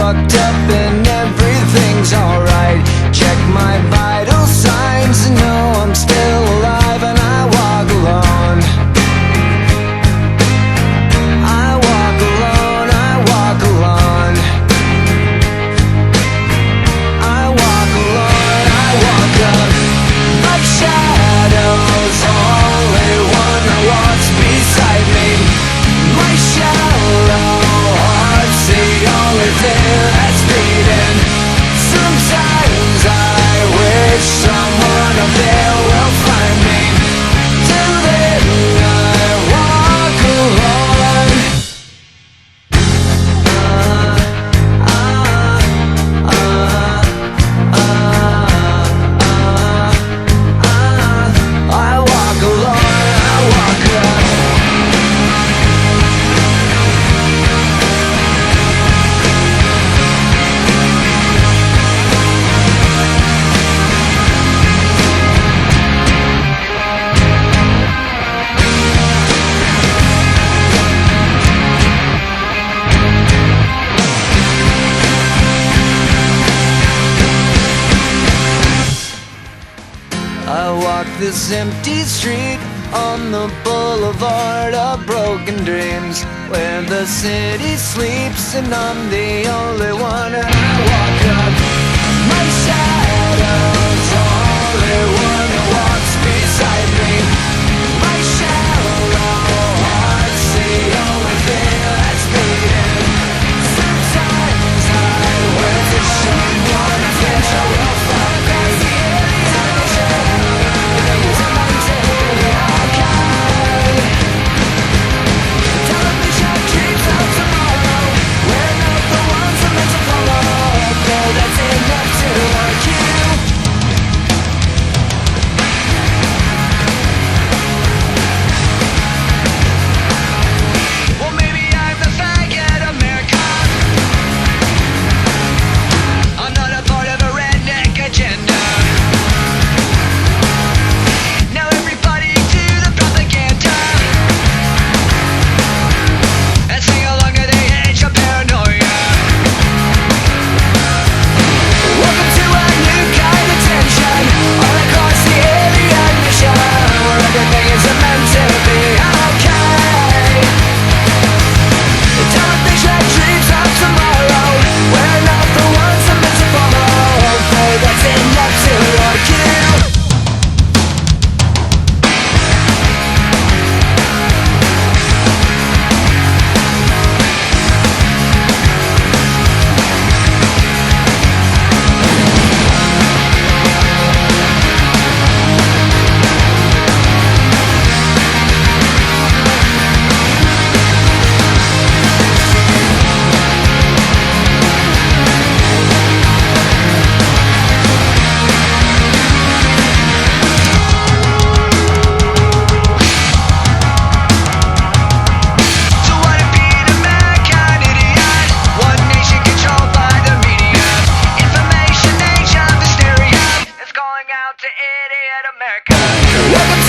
fucked up and everything's alright. Check my vital signs and know I'm still alive, and I walk alone. I walk alone, I walk alone. I walk alone, I walk up like shadows, only wonder what's beside me. My shallow heart's the only thing that's beating. Sometimes I wish someone up there will find me. Till then I walk alone. I walk alone, I walk up. I walk this empty street on the boulevard of broken dreams, where the city sleeps and I'm the only one. And I walk up my shadows, only wonder what's beside me. My shallow heart's the only thing that's beating. Sometimes I wish someone thinks I will fall across the to idiot America.